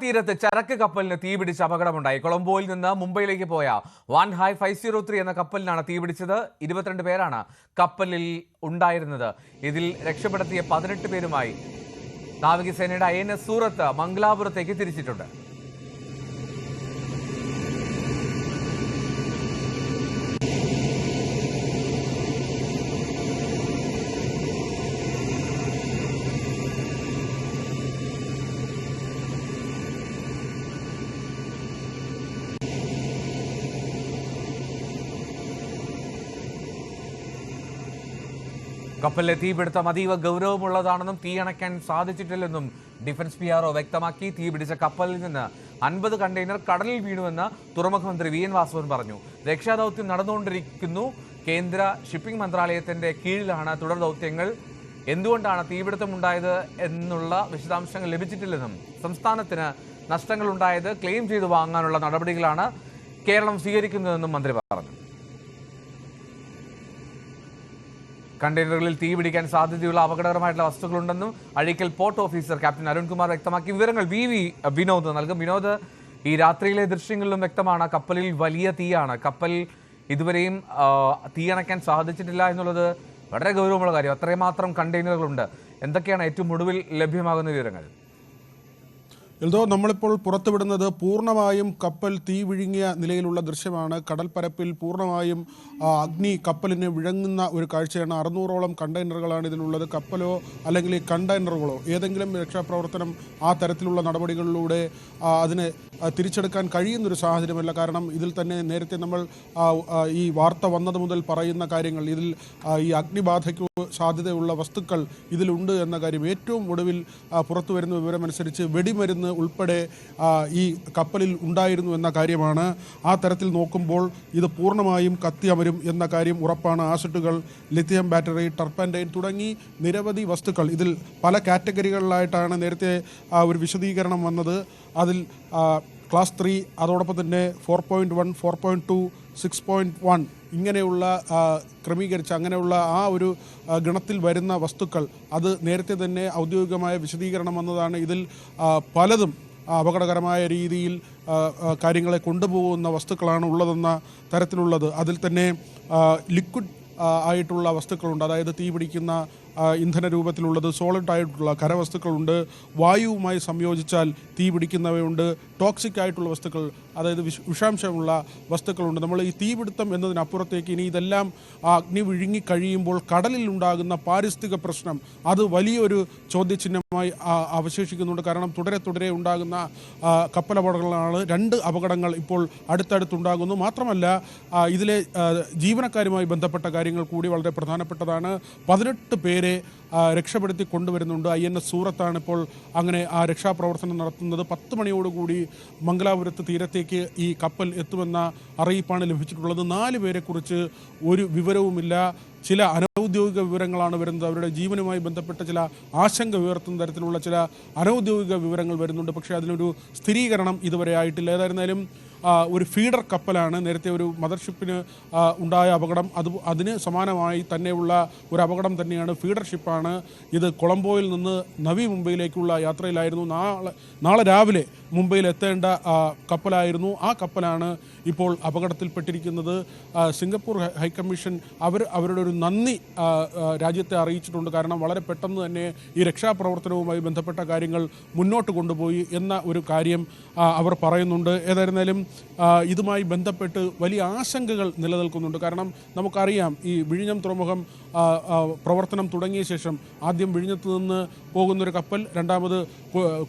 തീരത്ത് ചരക്ക് കപ്പലിന് തീപിടിച്ച് അപകടമുണ്ടായി. കൊളംബോയിൽ നിന്ന് മുംബൈയിലേക്ക് പോയ വാൻഹായ് 503 എന്ന കപ്പലിനാണ് തീപിടിച്ചത്. 22 പേരാണ് കപ്പലിൽ ഉണ്ടായിരുന്നത്. ഇതിൽ രക്ഷപ്പെടുത്തിയ 18 പേരുമായി നാവികസേനയുടെ INS സൂറത്ത് മംഗലാപുരത്തേക്ക് തിരിച്ചിട്ടുണ്ട്. കപ്പലിലെ തീപിടുത്തം അതീവ ഗൗരവമുള്ളതാണെന്നും തീ അണയ്ക്കാൻ സാധിച്ചിട്ടില്ലെന്നും ഡിഫൻസ് PRO വ്യക്തമാക്കി. തീപിടിച്ച കപ്പലിൽ നിന്ന് 50 കണ്ടെയ്നർ കടലിൽ വീണുവെന്ന് തുറമുഖ മന്ത്രി VN വാസവൻ പറഞ്ഞു. രക്ഷാദൌത്യം നടന്നുകൊണ്ടിരിക്കുന്നു. കേന്ദ്ര ഷിപ്പിംഗ് മന്ത്രാലയത്തിന്റെ കീഴിലാണ് തുടർ ദൌത്യങ്ങൾ. എന്തുകൊണ്ടാണ് തീപിടുത്തമുണ്ടായത് എന്നുള്ള വിശദാംശങ്ങൾ ലഭിച്ചിട്ടില്ലെന്നും സംസ്ഥാനത്തിന് നഷ്ടങ്ങളുണ്ടായത് ക്ലെയിം ചെയ്തു വാങ്ങാനുള്ള നടപടികളാണ് കേരളം സ്വീകരിക്കുന്നതെന്നും മന്ത്രി പറഞ്ഞു. കണ്ടെയ്നറുകളിൽ തീപിടിക്കാൻ സാധ്യതയുള്ള അപകടകരമായിട്ടുള്ള വസ്തുക്കളുണ്ടെന്നും Azhikkal port officer captain Arunkumar വ്യക്തമാക്കി. വിവരങ്ങൾ വിനോദ് നൽകും. വിനോദ്, ഈ രാത്രിയിലെ ദൃശ്യങ്ങളിലും വ്യക്തമാണ് കപ്പലിൽ വലിയ തീയാണ്. കപ്പൽ ഇതുവരെയും തീയണയ്ക്കാൻ സാധിച്ചിട്ടില്ല എന്നുള്ളത് വളരെ ഗൗരവമുള്ള കാര്യം. അത്രയും മാത്രം കണ്ടെയ്നറുകളുണ്ട്. എന്തൊക്കെയാണ് ഏറ്റവും ഒടുവിൽ ലഭ്യമാകുന്ന വിവരങ്ങൾ? എൽദോ, നമ്മളിപ്പോൾ പുറത്തുവിടുന്നത് പൂർണ്ണമായും കപ്പൽ തീ വിഴുങ്ങിയ നിലയിലുള്ള ദൃശ്യമാണ്. കടൽപ്പരപ്പിൽ പൂർണ്ണമായും അഗ്നി കപ്പലിന് വിഴുങ്ങുന്ന ഒരു കാഴ്ചയാണ്. 600ഓളം കണ്ടെയ്നറുകളാണ് ഇതിലുള്ളത്. കപ്പലോ അല്ലെങ്കിൽ കണ്ടെയ്നറുകളോ ഏതെങ്കിലും രക്ഷാപ്രവർത്തനം ആ തരത്തിലുള്ള നടപടികളിലൂടെ അതിനെ തിരിച്ചെടുക്കാൻ കഴിയുന്നൊരു സാഹചര്യമല്ല. കാരണം ഇതിൽ തന്നെ നേരത്തെ നമ്മൾ ഈ വാർത്ത വന്നത് മുതൽ പറയുന്ന കാര്യങ്ങൾ, ഇതിൽ ഈ അഗ്നിബാധയ്ക്ക് സാധ്യതയുള്ള വസ്തുക്കൾ ഇതിലുണ്ട് എന്ന കാര്യം ഏറ്റവും ഒടുവിൽ പുറത്തു വരുന്ന വിവരമനുസരിച്ച് വെടിമരുന്ന് ഉൾപ്പെടെ ഈ കപ്പലിൽ ഉണ്ടായിരുന്നു എന്ന കാര്യമാണ്. ആ തരത്തിൽ നോക്കുമ്പോൾ ഇത് പൂർണ്ണമായും കത്തിയമരും എന്ന കാര്യം ഉറപ്പാണ്. ആസിഡുകൾ, ലിഥിയം ബാറ്ററി, ടർപ്പൻറ്റൈൻ തുടങ്ങി നിരവധി വസ്തുക്കൾ, ഇതിൽ പല കാറ്റഗറികളിലായിട്ടാണ് നേരത്തെ ഒരു വിശദീകരണം വന്നത്. അതിൽ ക്ലാസ് 3, അതോടൊപ്പം തന്നെ 4.1, 4.2, 6.1 ഇങ്ങനെയുള്ള ക്രമീകരിച്ച അങ്ങനെയുള്ള ആ ഒരു ഗണത്തിൽ വരുന്ന വസ്തുക്കൾ, അത് നേരത്തെ തന്നെ ഔദ്യോഗികമായ വിശദീകരണം വന്നതാണ്. ഇതിൽ പലതും അപകടകരമായ രീതിയിൽ കാര്യങ്ങളെ കൊണ്ടുപോകുന്ന വസ്തുക്കളാണ് ഉള്ളതെന്ന തരത്തിലുള്ളത്. അതിൽ തന്നെ ലിക്വിഡ് ആയിട്ടുള്ള വസ്തുക്കളുണ്ട്, അതായത് തീ പിടിക്കുന്ന ഇന്ധന രൂപത്തിലുള്ളത്, സോളിഡ് ആയിട്ടുള്ള കരവസ്തുക്കളുണ്ട്, വായുവുമായി സംയോജിച്ചാൽ തീ പിടിക്കുന്നവയുണ്ട്, ടോക്സിക് ആയിട്ടുള്ള വസ്തുക്കൾ, അതായത് വിഷാംശമുള്ള വസ്തുക്കളുണ്ട്. നമ്മൾ ഈ തീപിടുത്തം എന്നതിനപ്പുറത്തേക്ക് ഇനി ഇതെല്ലാം അഗ്നി വിഴുങ്ങി കഴിയുമ്പോൾ കടലിൽ ഉണ്ടാകുന്ന പാരിസ്ഥിതിക പ്രശ്നം, അത് വലിയൊരു ചോദ്യചിഹ്നമായി അവശേഷിക്കുന്നുണ്ട്. കാരണം തുടരെ ഉണ്ടാകുന്ന കപ്പലപകടങ്ങളാണ്. 2 അപകടങ്ങൾ ഇപ്പോൾ അടുത്തടുത്തുണ്ടാകുന്നു. മാത്രമല്ല ഇതിലെ ജീവനക്കാരുമായി ബന്ധപ്പെട്ട കാര്യങ്ങൾ കൂടി വളരെ പ്രധാനപ്പെട്ടതാണ്. 18 പേരെ രക്ഷപ്പെടുത്തി കൊണ്ടുവരുന്നുണ്ട്. INS സൂറത്താണ് ഇപ്പോൾ അങ്ങനെ ആ രക്ഷാപ്രവർത്തനം നടത്തുന്നത്. 10 മണിയോടുകൂടി മംഗലാപുരത്ത് തീരത്തേക്ക് ഈ കപ്പൽ എത്തുമെന്ന അറിയിപ്പാണ് ലഭിച്ചിട്ടുള്ളത്. 4 പേരെക്കുറിച്ച് ഒരു വിവരവുമില്ല. ചില അനൗദ്യോഗിക വിവരങ്ങളാണ് വരുന്നത്. അവരുടെ ജീവനുമായി ബന്ധപ്പെട്ട ചില ആശങ്ക ഉയർത്തുന്ന തരത്തിലുള്ള ചില അനൗദ്യോഗിക വിവരങ്ങൾ വരുന്നുണ്ട്. പക്ഷേ അതിനൊരു സ്ഥിരീകരണം ഇതുവരെ ആയിട്ടില്ല. ഏതായിരുന്നാലും ഒരു ഫീഡർ കപ്പലാണ്. നേരത്തെ ഒരു മദർഷിപ്പിന് ഉണ്ടായ അപകടം, അതിന് സമാനമായി തന്നെയുള്ള ഒരു അപകടം തന്നെയാണ്. ഫീഡർ ഷിപ്പാണ് ഇത്. കൊളംബോയിൽ നിന്ന് നവി മുംബൈയിലേക്കുള്ള യാത്രയിലായിരുന്നു. നാളെ രാവിലെ മുംബൈയിൽ എത്തേണ്ട കപ്പലായിരുന്നു. ആ കപ്പലാണ് ഇപ്പോൾ അപകടത്തിൽപ്പെട്ടിരിക്കുന്നത്. സിംഗപ്പൂർ ഹൈക്കമ്മീഷൻ അവരുടെ ഒരു നന്ദി രാജ്യത്തെ അറിയിച്ചിട്ടുണ്ട്. കാരണം വളരെ പെട്ടെന്ന് തന്നെ ഈ രക്ഷാപ്രവർത്തനവുമായി ബന്ധപ്പെട്ട കാര്യങ്ങൾ മുന്നോട്ട് കൊണ്ടുപോയി എന്ന ഒരു കാര്യം അവർ പറയുന്നുണ്ട്. ഏതായിരുന്നാലും ഇതുമായി ബന്ധപ്പെട്ട് വലിയ ആശങ്കകൾ നിലനിൽക്കുന്നുണ്ട്. കാരണം നമുക്കറിയാം, ഈ വിഴിഞ്ഞം തുറമുഖം പ്രവർത്തനം തുടങ്ങിയ ശേഷം ആദ്യം വിഴിഞ്ഞത്ത് നിന്ന് പോകുന്നൊരു കപ്പൽ, രണ്ടാമത്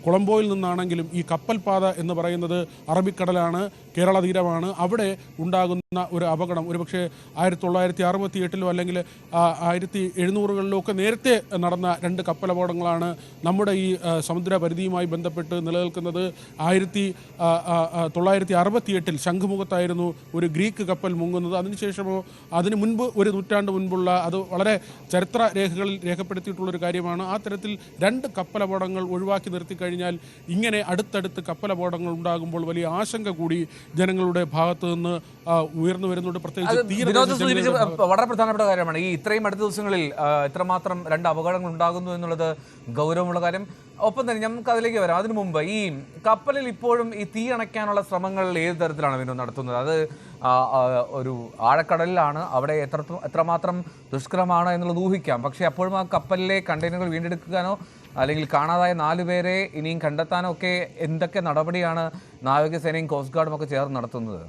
കൊളംബോയിൽ നിന്നാണെങ്കിലും ഈ കപ്പൽ പാത എന്ന് പറയുന്നത് അറബിക്കടലാണ്, കേരള തീരമാണ്. അവിടെ ഉണ്ടാകുന്ന ഒരു അപകടം ഒരുപക്ഷെ 1968 അല്ലെങ്കിൽ 1700-കളിലോ ഒക്കെ നേരത്തെ നടന്ന 2 കപ്പലപകടങ്ങളാണ് നമ്മുടെ ഈ സമുദ്ര പരിധിയുമായി ബന്ധപ്പെട്ട് നിലനിൽക്കുന്നത്. 1968 ശംഖുമുഖത്തായിരുന്നു ഒരു ഗ്രീക്ക് കപ്പൽ മുങ്ങുന്നത്. അതിനുശേഷമോ അതിന് മുൻപ് ഒരു നൂറ്റാണ്ട് മുൻപുള്ള, അത് വളരെ ചരിത്ര രേഖകളിൽ രേഖപ്പെടുത്തിയിട്ടുള്ളൊരു കാര്യമാണ്. ആ തരത്തിൽ 2 കപ്പലപകടങ്ങൾ ഒഴിവാക്കി നിർത്തിക്കഴിഞ്ഞാൽ ഇങ്ങനെ അടുത്തടുത്ത് കപ്പലപകടങ്ങൾ ഉണ്ടാകുമ്പോൾ വലിയ ആശങ്ക കൂടി ജനങ്ങളുടെ ഭാഗത്ത് നിന്ന് ഉയർന്നു വരുന്നുണ്ട്. പ്രത്യേകിച്ച് വളരെ പ്രധാനപ്പെട്ട കാര്യമാണ് ഈ ഇത്രയും അടുത്ത ദിവസങ്ങളിൽ ഇത്രമാത്രം 2 അപകടങ്ങൾ ഉണ്ടാകുന്നു എന്നുള്ളത് ഗൗരവമുള്ള കാര്യം. ഒപ്പം തന്നെ നമുക്ക് അതിലേക്ക് വരാം. അതിനു മുമ്പ് ഈ കപ്പലിൽ ഇപ്പോഴും ഈ തീ അണയ്ക്കാനുള്ള ശ്രമങ്ങൾ ഏത് തരത്തിലാണ് വിനോദ് നടത്തുന്നത്? അത് ഒരു ആഴക്കടലിലാണ്, അവിടെ എത്രമാത്രം ദുഷ്കരമാണ് എന്നുള്ളത് ഊഹിക്കാം. പക്ഷേ അപ്പോഴും ആ കപ്പലിലെ കണ്ടെയ്നറുകൾ വീണ്ടെടുക്കാനോ അല്ലെങ്കിൽ കാണാതായ 4 പേരെ ഇനിയും കണ്ടെത്താനോ ഒക്കെ എന്തൊക്കെ നടപടിയാണ് നാവികസേനയും കോസ്റ്റ് ഗാർഡും ഒക്കെ ചേർന്ന് നടത്തുന്നത്?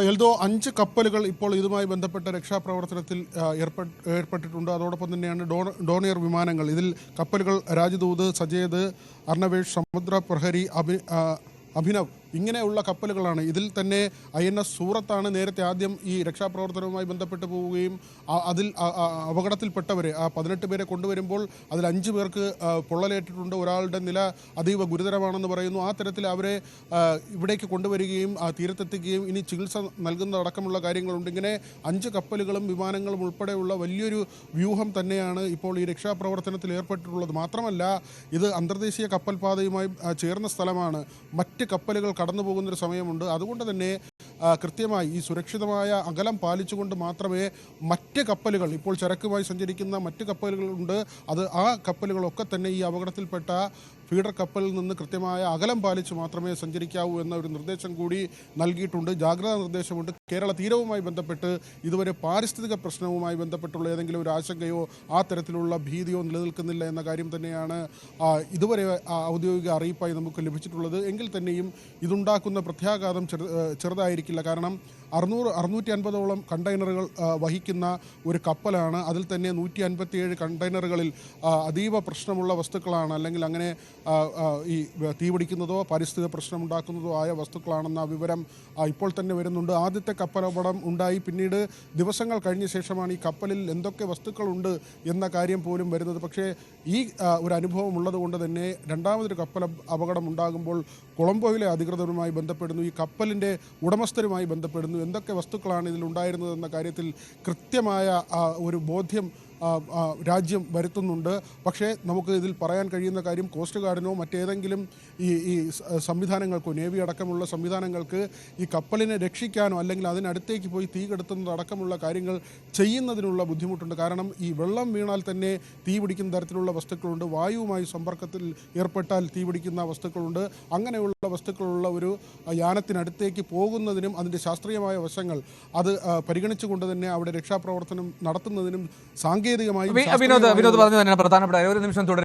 എൽദോ 5 കപ്പലുകൾ ഇപ്പോൾ ഇതുമായി ബന്ധപ്പെട്ട രക്ഷാപ്രവർത്തനത്തിൽ ഏർപ്പെട്ടിട്ടുണ്ട്. അതോടൊപ്പം തന്നെയാണ് ഡോണിയർ വിമാനങ്ങൾ. ഇതിൽ കപ്പലുകൾ രാജദൂത്, സജേത്, അർണവേഷ്, സമുദ്ര പ്രഹരി, അഭിനവ് ഇങ്ങനെയുള്ള കപ്പലുകളാണ്. ഇതിൽ തന്നെ INS സൂറത്താണ് നേരത്തെ ആദ്യം ഈ രക്ഷാപ്രവർത്തനവുമായി ബന്ധപ്പെട്ട് പോവുകയും അതിൽ അപകടത്തിൽപ്പെട്ടവരെ 18 പേരെ കൊണ്ടുവരുമ്പോൾ അതിൽ 5 പേർക്ക് പൊള്ളലേറ്റിട്ടുണ്ട്. ഒരാളുടെ നില അതീവ ഗുരുതരമാണെന്ന് പറയുന്നു. ആ തരത്തിൽ അവരെ ഇവിടേക്ക് കൊണ്ടുവരികയും തീരത്തെത്തിക്കുകയും ഇനി ചികിത്സ നൽകുന്നതടക്കമുള്ള കാര്യങ്ങളുണ്ട്. ഇങ്ങനെ 5 കപ്പലുകളും വിമാനങ്ങളും ഉൾപ്പെടെയുള്ള വലിയൊരു വ്യൂഹം തന്നെയാണ് ഇപ്പോൾ ഈ രക്ഷാപ്രവർത്തനത്തിൽ ഏർപ്പെട്ടിട്ടുള്ളത്. മാത്രമല്ല ഇത് അന്തർദേശീയ കപ്പൽ പാതയുമായി ചേർന്ന സ്ഥലമാണ്. മറ്റ് കപ്പലുകൾ കടന്നു പോകുന്നൊരു സമയമുണ്ട്. അതുകൊണ്ട് തന്നെ കൃത്യമായി ഈ സുരക്ഷിതമായ അകലം പാലിച്ചുകൊണ്ട് മാത്രമേ മറ്റ് കപ്പലുകൾ, ഇപ്പോൾ ചരക്കുമായി സഞ്ചരിക്കുന്ന മറ്റ് കപ്പലുകളുണ്ട്, ആ കപ്പലുകളൊക്കെ തന്നെ ഈ അപകടത്തിൽപ്പെട്ട ഫീഡർ കപ്പലിൽ നിന്ന് കൃത്യമായ അകലം പാലിച്ച് മാത്രമേ സഞ്ചരിക്കാവൂ എന്ന ഒരു നിർദ്ദേശം കൂടി നൽകിയിട്ടുണ്ട്. ജാഗ്രതാ നിർദ്ദേശമുണ്ട്. കേരള തീരവുമായി ബന്ധപ്പെട്ട് ഇതുവരെ പാരിസ്ഥിതിക പ്രശ്നവുമായി ബന്ധപ്പെട്ടുള്ള ഏതെങ്കിലും ഒരു ആശങ്കയോ ആ തരത്തിലുള്ള ഭീതിയോ നിലനിൽക്കുന്നില്ല എന്ന കാര്യം തന്നെയാണ് ഇതുവരെ ഔദ്യോഗിക അറിയിപ്പായി നമുക്ക് ലഭിച്ചിട്ടുള്ളത്. എങ്കിൽ തന്നെയും ഇതുണ്ടാക്കുന്ന പ്രത്യാഘാതം ചെറുതായിരിക്കില്ല. കാരണം 650ഓളം കണ്ടെയ്നറുകൾ വഹിക്കുന്ന ഒരു കപ്പലാണ്. അതിൽ തന്നെ 157 കണ്ടെയ്നറുകളിൽ അതീവ പ്രശ്നമുള്ള വസ്തുക്കളാണ്, അല്ലെങ്കിൽ അങ്ങനെ ഈ തീപിടിക്കുന്നതോ പാരിസ്ഥിതിക പ്രശ്നമുണ്ടാക്കുന്നതോ ആയ വസ്തുക്കളാണെന്ന വിവരം ഇപ്പോൾ തന്നെ വരുന്നുണ്ട്. ആദ്യത്തെ കപ്പലപകടം ഉണ്ടായി പിന്നീട് ദിവസങ്ങൾ കഴിഞ്ഞ ശേഷമാണ് ഈ കപ്പലിൽ എന്തൊക്കെ വസ്തുക്കളുണ്ട് എന്ന കാര്യം പോലും വരുന്നത്. പക്ഷേ ഈ ഒരു അനുഭവം ഉള്ളതുകൊണ്ട് തന്നെ രണ്ടാമതൊരു കപ്പൽ അപകടം ഉണ്ടാകുമ്പോൾ കൊളംബോയിലെ അധികൃതരുമായി ബന്ധപ്പെടുന്നു, ഈ കപ്പലിൻ്റെ ഉടമസ്ഥരുമായി ബന്ധപ്പെടുന്നു. എന്തൊക്കെ വസ്തുക്കളാണ് ഇതിലുണ്ടായിരുന്നതെന്ന കാര്യത്തിൽ കൃത്യമായ ഒരു ബോധ്യം രാജ്യം വരുത്തുന്നുണ്ട്. പക്ഷേ നമുക്ക് ഇതിൽ പറയാൻ കഴിയുന്ന കാര്യം, കോസ്റ്റ് ഗാർഡിനോ മറ്റേതെങ്കിലും ഈ സംവിധാനങ്ങൾക്കോ, നേവി അടക്കമുള്ള സംവിധാനങ്ങൾക്ക് ഈ കപ്പലിനെ രക്ഷിക്കാനോ അല്ലെങ്കിൽ അതിനടുത്തേക്ക് പോയി തീ കെടുത്തുന്നത് അടക്കമുള്ള കാര്യങ്ങൾ ചെയ്യുന്നതിനുള്ള ബുദ്ധിമുട്ടുണ്ട്. കാരണം ഈ വെള്ളം വീണാൽ തന്നെ തീ പിടിക്കുന്ന തരത്തിലുള്ള വസ്തുക്കളുണ്ട്, വായുവുമായി സമ്പർക്കത്തിൽ ഏർപ്പെട്ടാൽ തീ പിടിക്കുന്ന വസ്തുക്കളുണ്ട്. അങ്ങനെയുള്ള വസ്തുക്കളുള്ള ഒരു യാനത്തിനടുത്തേക്ക് പോകുന്നതിനും അതിൻ്റെ ശാസ്ത്രീയമായ വശങ്ങൾ അത് പരിഗണിച്ചുകൊണ്ട് തന്നെ അവിടെ രക്ഷാപ്രവർത്തനം നടത്തുന്നതിനും വിനോദ് പറഞ്ഞു തന്നെ പ്രധാനപ്പെട്ട ഒരു നിമിഷം തുടരും.